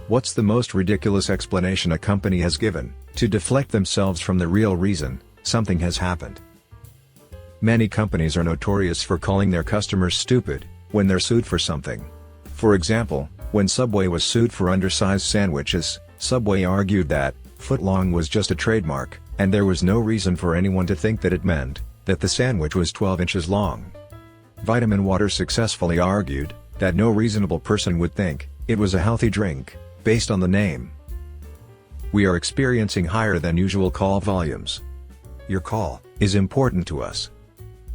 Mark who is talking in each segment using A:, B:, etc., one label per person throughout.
A: What's the most ridiculous explanation a company has given, to deflect themselves from the real reason something has happened? Many companies are notorious for calling their customers stupid when they're sued for something. For example, when Subway was sued for undersized sandwiches, Subway argued that footlong was just a trademark, and there was no reason for anyone to think that it meant that the sandwich was 12 inches long. Vitamin Water successfully argued that no reasonable person would think it was a healthy drink based on the name. We are experiencing higher than usual call volumes. Your call is important to us.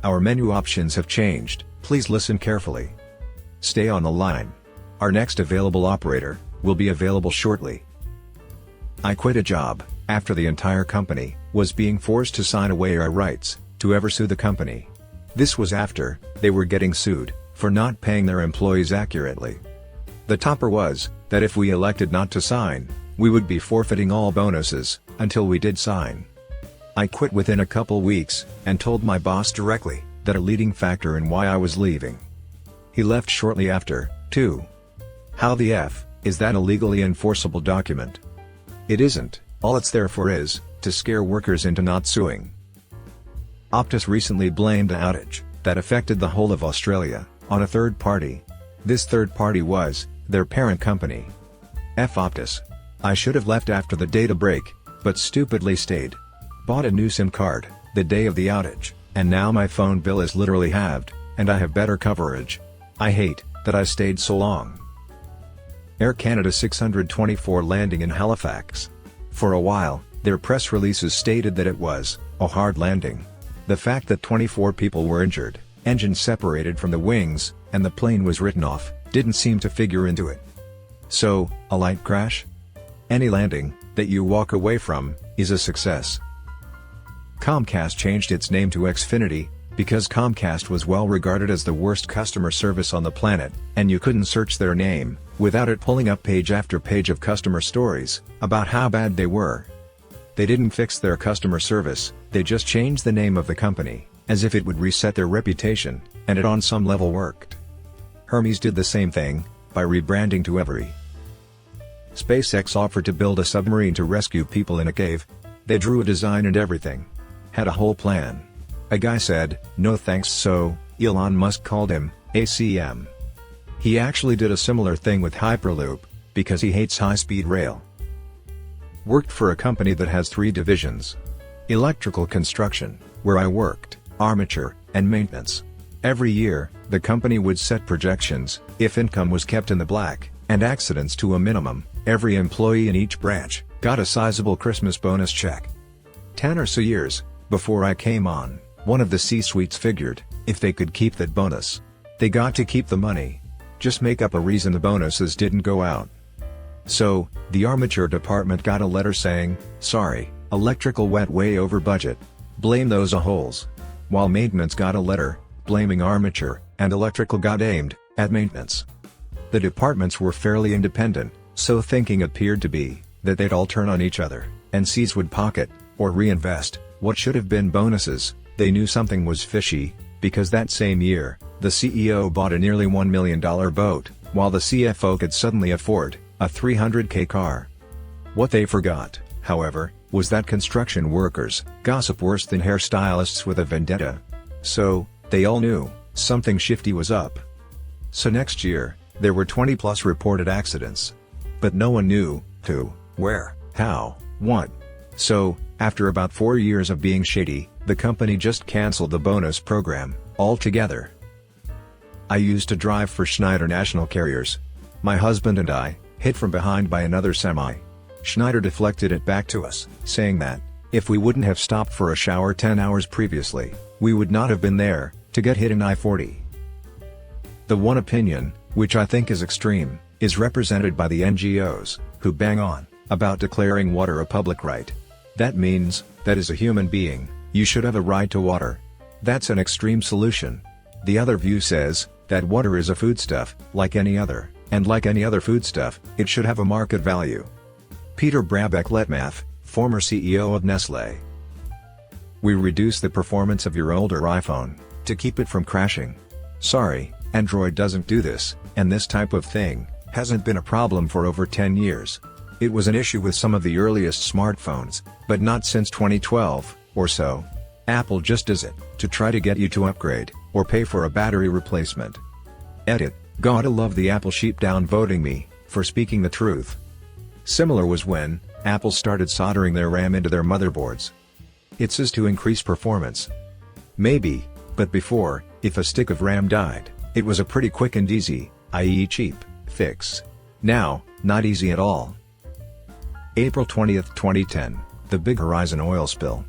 A: Our menu options have changed, please listen carefully. Stay on the line. Our next available operator will be available shortly. I quit a job after the entire company was being forced to sign away our rights to ever sue the company. This was after they were getting sued for not paying their employees accurately. The topper was that if we elected not to sign, we would be forfeiting all bonuses until we did sign. I quit within a couple weeks and told my boss directly that a leading factor in why I was leaving. He left shortly after, too. How the F is that a legally enforceable document? It isn't. All it's there for is to scare workers into not suing. Optus recently blamed an outage that affected the whole of Australia on a third party. This third party was their parent company. F Optus. I should have left after the data break, but stupidly stayed. Bought a new SIM card the day of the outage, and now my phone bill is literally halved, and I have better coverage. I hate that I stayed so long. Air Canada 624 landing in Halifax. For a while, their press releases stated that it was a hard landing. The fact that 24 people were injured, engines separated from the wings, and the plane was written off, didn't seem to figure into it. So, a light crash? Any landing that you walk away from is a success. Comcast changed its name to Xfinity because Comcast was well regarded as the worst customer service on the planet, and you couldn't search their name without it pulling up page after page of customer stories about how bad they were. They didn't fix their customer service, they just changed the name of the company, as if it would reset their reputation, and it on some level worked. Hermes did the same thing by rebranding to Every. SpaceX offered to build a submarine to rescue people in a cave. They drew a design and everything. Had a whole plan. A guy said, "No thanks," so Elon Musk called him ACM. He actually did a similar thing with Hyperloop, because he hates high-speed rail. Worked for a company that has 3 divisions. Electrical construction, where I worked, armature, and maintenance. Every year, the company would set projections. If income was kept in the black, and accidents to a minimum, every employee in each branch got a sizable Christmas bonus check. 10 or so years before I came on, one of the C-suites figured, if they could keep that bonus, they got to keep the money. Just make up a reason the bonuses didn't go out. So, the armature department got a letter saying, "Sorry, electrical went way over budget. Blame those a-holes." While maintenance got a letter blaming armature, and electrical got aimed at maintenance. The departments were fairly independent, so thinking appeared to be that they'd all turn on each other, and Cs would pocket or reinvest what should have been bonuses. They knew something was fishy, because that same year, the CEO bought a nearly $1 million boat, while the CFO could suddenly afford a $300K car. What they forgot, however, was that construction workers gossip worse than hairstylists with a vendetta. So, they all knew something shifty was up. So next year, there were 20+ reported accidents. But no one knew who, where, how, what. So, after about 4 years of being shady, the company just canceled the bonus program altogether. I used to drive for Schneider National Carriers. My husband and I hit from behind by another semi. Schneider deflected it back to us, saying that if we wouldn't have stopped for a shower 10 hours previously, we would not have been there to get hit in I-40. The one opinion, which I think is extreme, is represented by the NGOs, who bang on about declaring water a public right. That means that as a human being, you should have a right to water. That's an extreme solution. The other view says that water is a foodstuff, like any other, and like any other foodstuff, it should have a market value. Peter Brabeck-Letmathe, former CEO of Nestlé. We reduce the performance of your older iPhone to keep it from crashing. Sorry, Android doesn't do this, and this type of thing hasn't been a problem for over 10 years. It was an issue with some of the earliest smartphones, but not since 2012, or so. Apple just does it, to try to get you to upgrade, or pay for a battery replacement. Edit, gotta love the Apple sheep downvoting me, for speaking the truth. Similar was when Apple started soldering their RAM into their motherboards. It says to increase performance. Maybe, but before, if a stick of RAM died, it was a pretty quick and easy, i.e. cheap, fix. Now, not easy at all. April 20, 2010, the Big Horizon oil spill.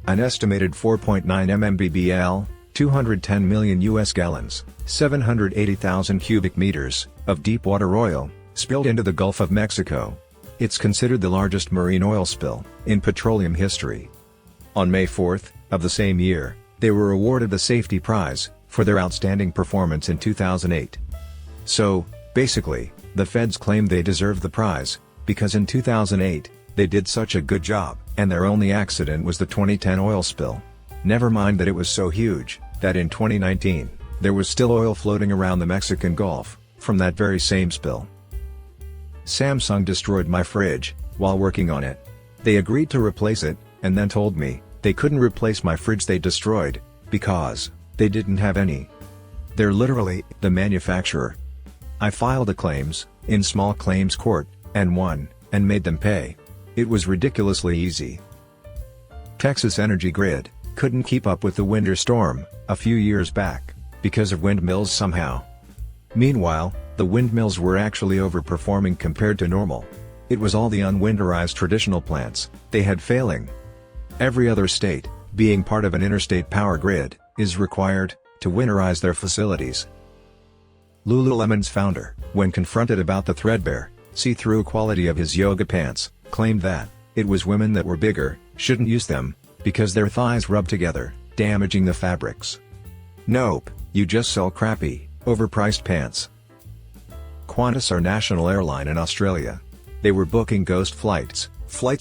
A: An estimated 4.9 MMBBL, 210 million US gallons, 780,000 cubic meters, of deepwater oil, spilled into the Gulf of Mexico. It's considered the largest marine oil spill in petroleum history. On May 4 of the same year, they were awarded the Safety Prize for their outstanding performance in 2008. So, basically, the feds claimed they deserved the prize, because in 2008, they did such a good job, and their only accident was the 2010 oil spill. Never mind that it was so huge, that in 2019, there was still oil floating around the Mexican Gulf, from that very same spill. Samsung destroyed my fridge, while working on it. They agreed to replace it, and then told me, they couldn't replace my fridge they destroyed, because they didn't have any. They're literally the manufacturer. I filed the claims, in small claims court, and won, and made them pay. It was ridiculously easy. Texas Energy Grid couldn't keep up with the winter storm, a few years back, because of windmills somehow. Meanwhile, the windmills were actually overperforming compared to normal. It was all the unwinterized traditional plants they had failing. Every other state, being part of an interstate power grid, is required to winterize their facilities. Lululemon's founder, when confronted about the threadbare, see-through quality of his yoga pants, claimed that it was women that were bigger, shouldn't use them, because their thighs rub together, damaging the fabrics. Nope, you just sell crappy, overpriced pants. Qantas, our national airline in Australia. They were booking ghost flights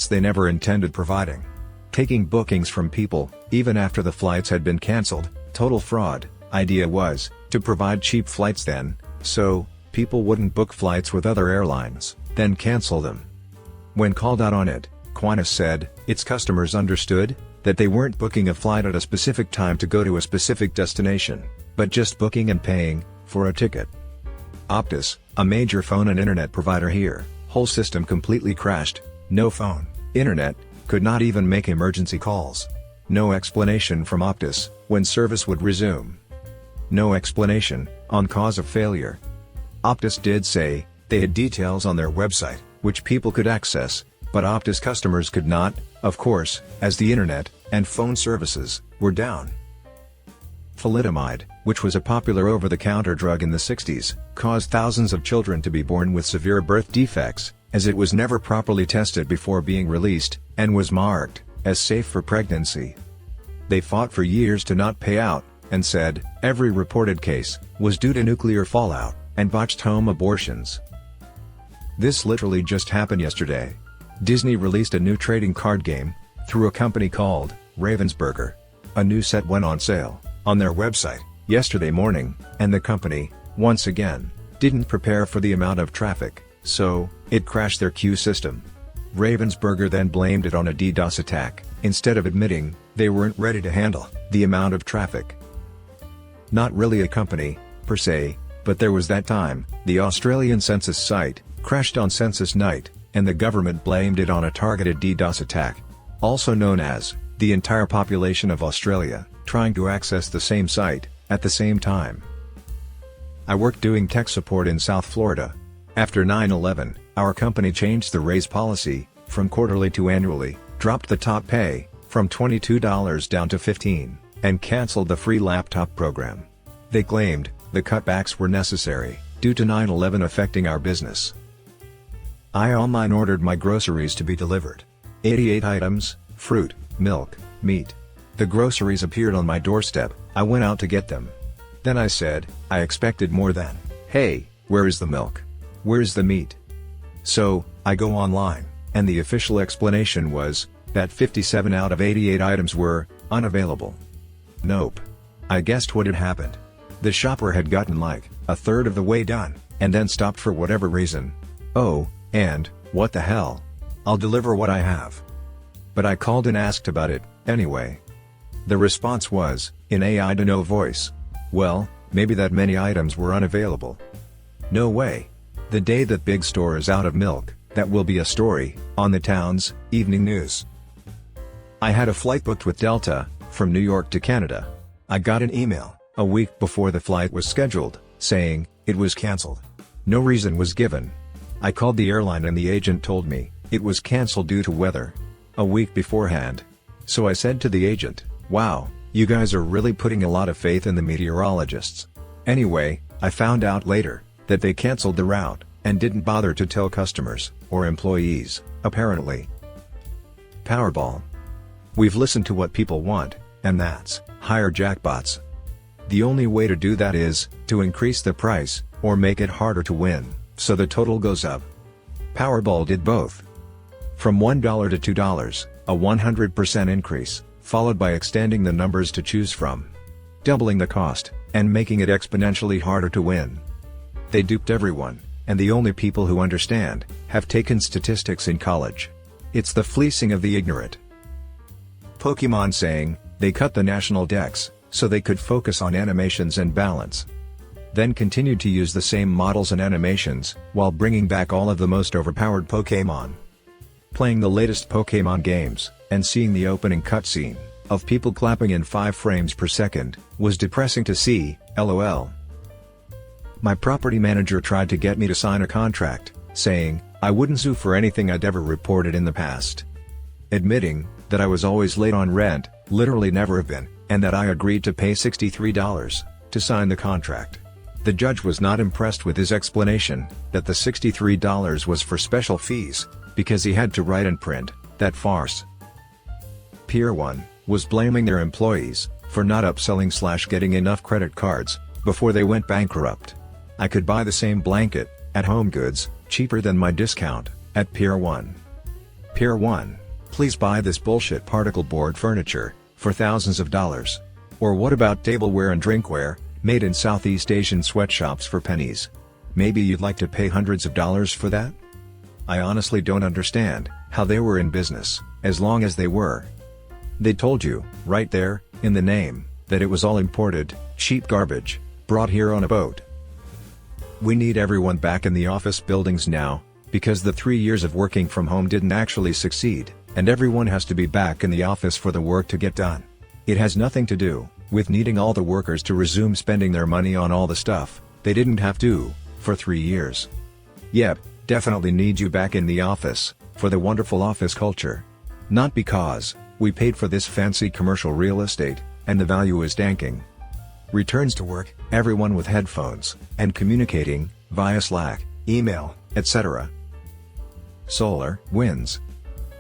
A: they never intended providing. Taking bookings from people, even after the flights had been cancelled, total fraud. Idea was to provide cheap flights then, so people wouldn't book flights with other airlines, then cancel them. When called out on it, Qantas said its customers understood that they weren't booking a flight at a specific time to go to a specific destination, but just booking and paying for a ticket. Optus, a major phone and internet provider here, whole system completely crashed. No phone, internet, could not even make emergency calls. No explanation from Optus when service would resume. No explanation on cause of failure. Optus did say they had details on their website, which people could access, but Optus customers could not, of course, as the internet and phone services were down. Thalidomide, which was a popular over-the-counter drug in the 60s, caused thousands of children to be born with severe birth defects, as it was never properly tested before being released, and was marked as safe for pregnancy. They fought for years to not pay out, and said every reported case was due to nuclear fallout and botched home abortions. This literally just happened yesterday. Disney released a new trading card game through a company called Ravensburger. A new set went on sale on their website yesterday morning, and the company, once again, didn't prepare for the amount of traffic, so it crashed their queue system. Ravensburger then blamed it on a DDoS attack, instead of admitting they weren't ready to handle the amount of traffic. Not really a company, per se, but there was that time, the Australian census site crashed on census night, and the government blamed it on a targeted DDoS attack. Also known as the entire population of Australia trying to access the same site at the same time. I worked doing tech support in South Florida. After 9/11, our company changed the raise policy from quarterly to annually, dropped the top pay from $22 down to $15, and canceled the free laptop program. They claimed the cutbacks were necessary due to 9/11 affecting our business. I online ordered my groceries to be delivered. 88 items, fruit, milk, meat. The groceries appeared on my doorstep. I went out to get them. Then I said, I expected more than, "Hey, where is the milk? Where's the meat?" So, I go online, and the official explanation was that 57 out of 88 items were unavailable. Nope. I guessed what had happened. The shopper had gotten like a third of the way done, and then stopped for whatever reason. Oh, and, what the hell? I'll deliver what I have. But I called and asked about it, anyway. The response was, in AI to no voice. Well, maybe that many items were unavailable. No way. The day that big store is out of milk, that will be a story, on the town's evening news. I had a flight booked with Delta, from New York to Canada. I got an email, a week before the flight was scheduled, saying, it was cancelled. No reason was given. I called the airline and the agent told me, it was cancelled due to weather. A week beforehand. So I said to the agent, wow, you guys are really putting a lot of faith in the meteorologists. Anyway, I found out later, that they cancelled the route, and didn't bother to tell customers, or employees, apparently. Powerball. We've listened to what people want, and that's, higher jackpots. The only way to do that is, to increase the price, or make it harder to win, so the total goes up. Powerball did both. From $1 to $2, a 100% increase, followed by extending the numbers to choose from. Doubling the cost, and making it exponentially harder to win. They duped everyone, and the only people who understand, have taken statistics in college. It's the fleecing of the ignorant. Pokemon saying, they cut the national dex, so they could focus on animations and balance. Then continued to use the same models and animations, while bringing back all of the most overpowered Pokemon. Playing the latest Pokemon games, and seeing the opening cutscene, of people clapping in 5 frames per second, was depressing to see, lol. My property manager tried to get me to sign a contract, saying, I wouldn't sue for anything I'd ever reported in the past. Admitting, that I was always late on rent, literally never have been, and that I agreed to pay $63, to sign the contract. The judge was not impressed with his explanation, that the $63 was for special fees, because he had to write and print, that farce. Pier 1, was blaming their employees, for not upselling/getting enough credit cards, before they went bankrupt. I could buy the same blanket, at Home Goods, cheaper than my discount, at Pier 1. Pier 1, please buy this bullshit particle board furniture, for thousands of dollars. Or what about tableware and drinkware, made in Southeast Asian sweatshops for pennies? Maybe you'd like to pay hundreds of dollars for that? I honestly don't understand, how they were in business, as long as they were. They told you, right there, in the name, that it was all imported, cheap garbage, brought here on a boat. We need everyone back in the office buildings now, because the 3 years of working from home didn't actually succeed, and everyone has to be back in the office for the work to get done. It has nothing to do with needing all the workers to resume spending their money on all the stuff they didn't have to, for 3 years. Yep, definitely need you back in the office, for the wonderful office culture. Not because we paid for this fancy commercial real estate, and the value is danking. Returns to work, everyone with headphones, and communicating, via Slack, email, etc. Solar wins.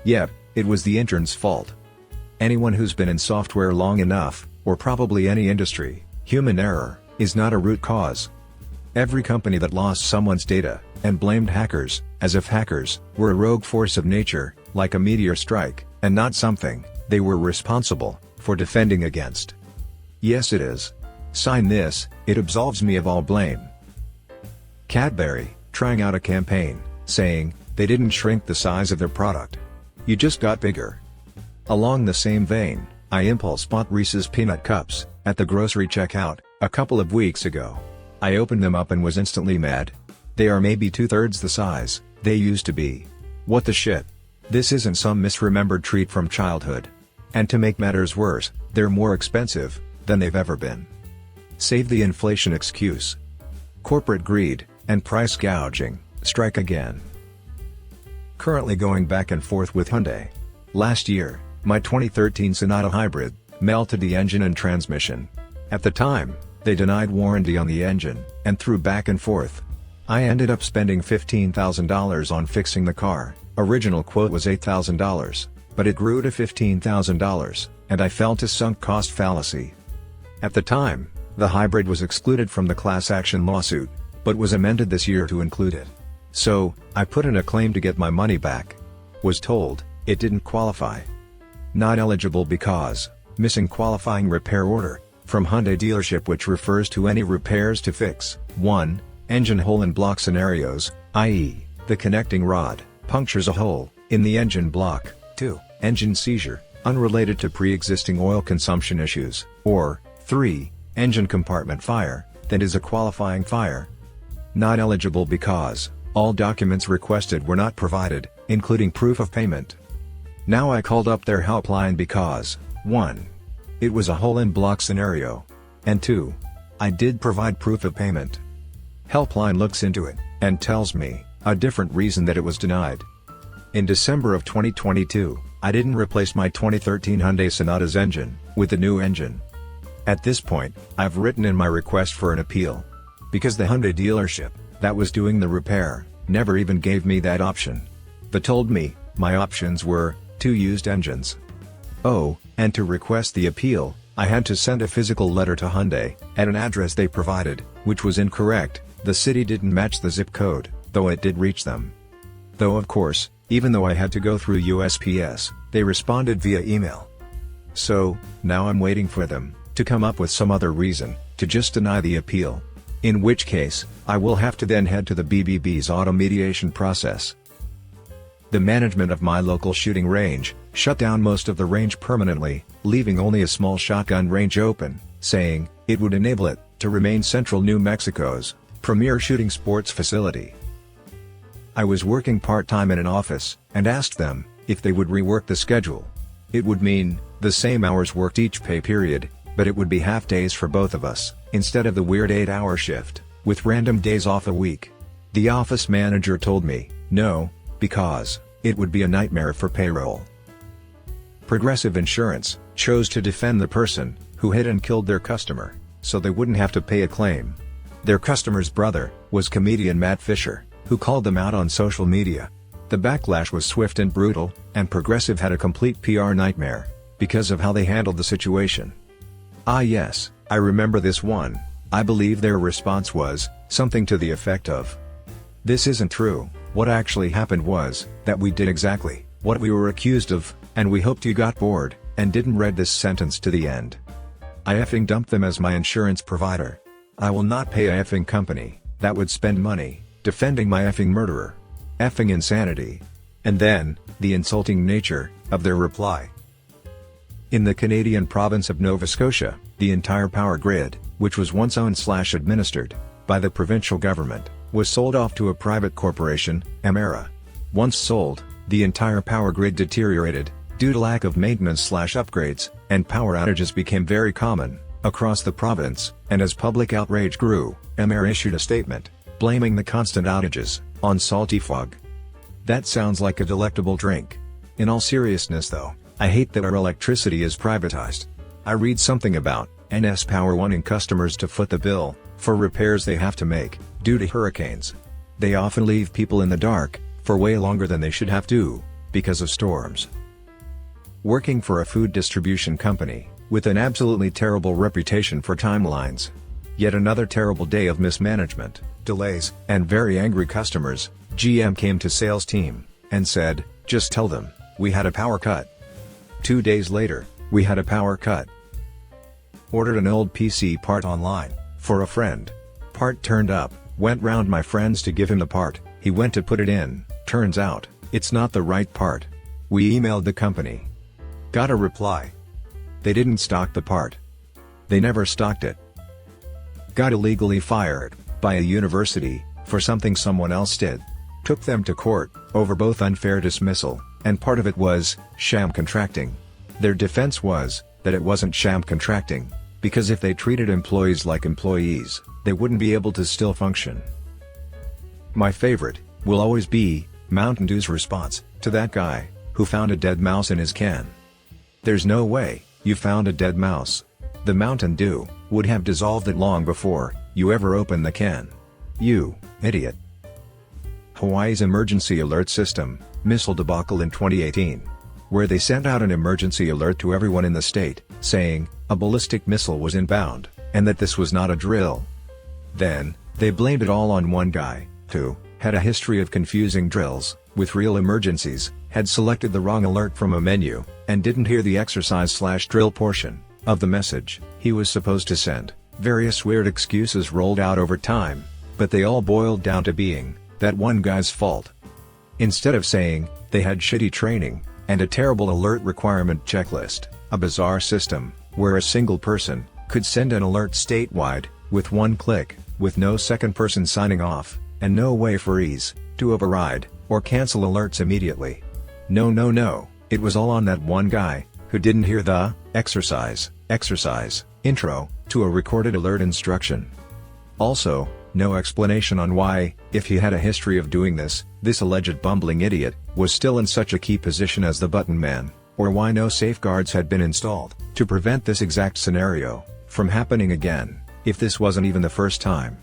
A: Yep, it was the intern's fault. Anyone who's been in software long enough, or probably any industry, human error, is not a root cause. Every company that lost someone's data, and blamed hackers, as if hackers were a rogue force of nature, like a meteor strike, and not something they were responsible for defending against. Yes, it is. Sign this, it absolves me of all blame. Cadbury, trying out a campaign, saying, they didn't shrink the size of their product. You just got bigger. Along the same vein, I impulse bought Reese's peanut cups, at the grocery checkout, a couple of weeks ago. I opened them up and was instantly mad. They are maybe 2/3 the size they used to be. What the shit? This isn't some misremembered treat from childhood. And to make matters worse, they're more expensive than they've ever been. Save the inflation excuse. Corporate greed and price gouging strike again. Currently going back and forth with Hyundai. Last year, my 2013 Sonata Hybrid melted the engine and transmission. At the time, they denied warranty on the engine, and threw back and forth. I ended up spending $15,000 on fixing the car. Original quote was $8,000, but it grew to $15,000, and I fell to sunk cost fallacy. At the time, the hybrid was excluded from the class action lawsuit, but was amended this year to include it. So, I put in a claim to get my money back. Was told, it didn't qualify. Not eligible because, missing qualifying repair order, from Hyundai dealership, which refers to any repairs to fix, 1. engine hole in block scenarios, i.e., the connecting rod punctures a hole in the engine block. 2. Engine seizure, unrelated to pre-existing oil consumption issues. Or 3. Engine compartment fire, that is a qualifying fire. Not eligible because all documents requested were not provided, including proof of payment. Now I called up their helpline because 1. It was a hole in block scenario. And 2. I did provide proof of payment. Helpline looks into it, and tells me a different reason that it was denied. In December of 2022, I didn't replace my 2013 Hyundai Sonata's engine with the new engine. At this point, I've written in my request for an appeal. Because the Hyundai dealership that was doing the repair never even gave me that option. They told me my options were 2 used engines. Oh, and to request the appeal, I had to send a physical letter to Hyundai at an address they provided, which was incorrect. The city didn't match the zip code, though it did reach them. Though of course, even though I had to go through USPS, they responded via email. So, now I'm waiting for them to come up with some other reason to just deny the appeal. In which case, I will have to then head to the BBB's auto mediation process. The management of my local shooting range shut down most of the range permanently, leaving only a small shotgun range open, saying it would enable it to remain Central New Mexico's premier shooting sports facility. I was working part-time in an office, and asked them if they would rework the schedule. It would mean the same hours worked each pay period, but it would be half days for both of us, instead of the weird 8-hour shift, with random days off a week. The office manager told me, no, because it would be a nightmare for payroll. Progressive Insurance chose to defend the person who hit and killed their customer, so they wouldn't have to pay a claim. Their customer's brother was comedian Matt Fisher, who called them out on social media. The backlash was swift and brutal, and Progressive had a complete PR nightmare because of how they handled the situation. Ah yes, I remember this one. I believe their response was something to the effect of, "This isn't true. What actually happened was that we did exactly what we were accused of, and we hoped you got bored and didn't read this sentence to the end." I effing dumped them as my insurance provider. I will not pay a effing company that would spend money defending my effing murderer. Effing insanity. And then, the insulting nature of their reply. In the Canadian province of Nova Scotia, the entire power grid, which was once owned/administered by the provincial government, was sold off to a private corporation, Emera. Once sold, the entire power grid deteriorated due to lack of maintenance/upgrades, and power outages became very common across the province, and as public outrage grew, Emera issued a statement blaming the constant outages on salty fog. That sounds like a delectable drink. In all seriousness though, I hate that our electricity is privatized. I read something about NS Power wanting customers to foot the bill for repairs they have to make due to hurricanes. They often leave people in the dark for way longer than they should have to because of storms. Working for a food distribution company with an absolutely terrible reputation for timelines. Yet another terrible day of mismanagement, delays, and very angry customers. GM came to sales team and said, "Just tell them we had a power cut." 2 days later, we had a power cut. Ordered an old PC part online for a friend. Part turned up, went round my friends to give him the part, he went to put it in, turns out, it's not the right part. We emailed the company. Got a reply. They didn't stock the part. They never stocked it. Got illegally fired by a university for something someone else did. Took them to court over both unfair dismissal, and part of it was sham contracting. Their defense was that it wasn't sham contracting, because if they treated employees like employees, they wouldn't be able to still function. My favorite will always be Mountain Dew's response to that guy who found a dead mouse in his can. There's no way you found a dead mouse. The Mountain Dew would have dissolved it long before you ever opened the can. You idiot. Hawaii's emergency alert system missile debacle in 2018, where they sent out an emergency alert to everyone in the state, saying a ballistic missile was inbound, and that this was not a drill. Then, they blamed it all on one guy, who had a history of confusing drills with real emergencies, had selected the wrong alert from a menu, and didn't hear the exercise/drill portion of the message he was supposed to send. Various weird excuses rolled out over time. But they all boiled down to being that one guy's fault. Instead of saying they had shitty training and a terrible alert requirement checklist, a bizarre system where a single person could send an alert statewide with one click, with no second person signing off, and no way for ease to override or cancel alerts immediately. No, it was all on that one guy who didn't hear the exercise intro to a recorded alert instruction. Also, no explanation on why, if he had a history of doing this alleged bumbling idiot was still in such a key position as the button man, or why no safeguards had been installed to prevent this exact scenario from happening again, if this wasn't even the first time.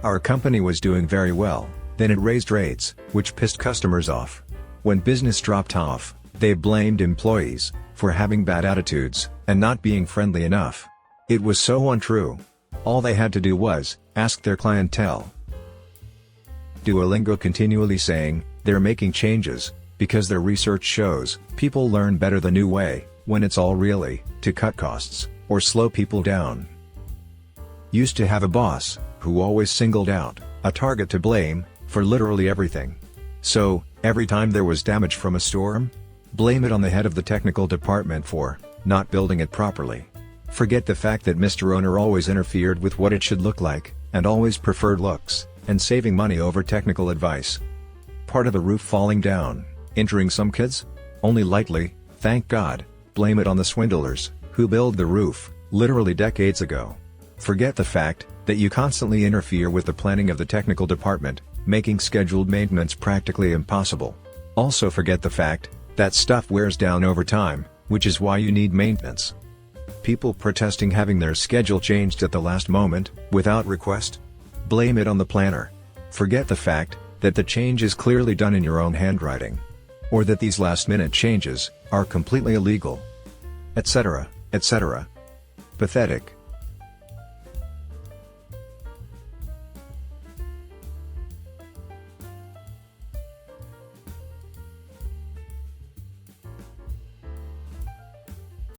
A: Our company was doing very well, then it raised rates, which pissed customers off. When business dropped off, they blamed employees for having bad attitudes and not being friendly enough. It was so untrue. All they had to do was ask their clientele. Duolingo continually saying they're making changes because their research shows people learn better the new way, when it's all really to cut costs or slow people down. Used to have a boss who always singled out a target to blame for literally everything. So, every time there was damage from a storm, blame it on the head of the technical department for not building it properly. Forget the fact that Mr. Owner always interfered with what it should look like, and always preferred looks and saving money over technical advice. Part of the roof falling down, injuring some kids? Only lightly, thank God. Blame it on the swindlers who built the roof literally decades ago. Forget the fact that you constantly interfere with the planning of the technical department, making scheduled maintenance practically impossible. Also forget the fact that stuff wears down over time, which is why you need maintenance. People protesting having their schedule changed at the last moment, without request? Blame it on the planner. Forget the fact that the change is clearly done in your own handwriting. Or that these last-minute changes are completely illegal. Etc., etc. Pathetic.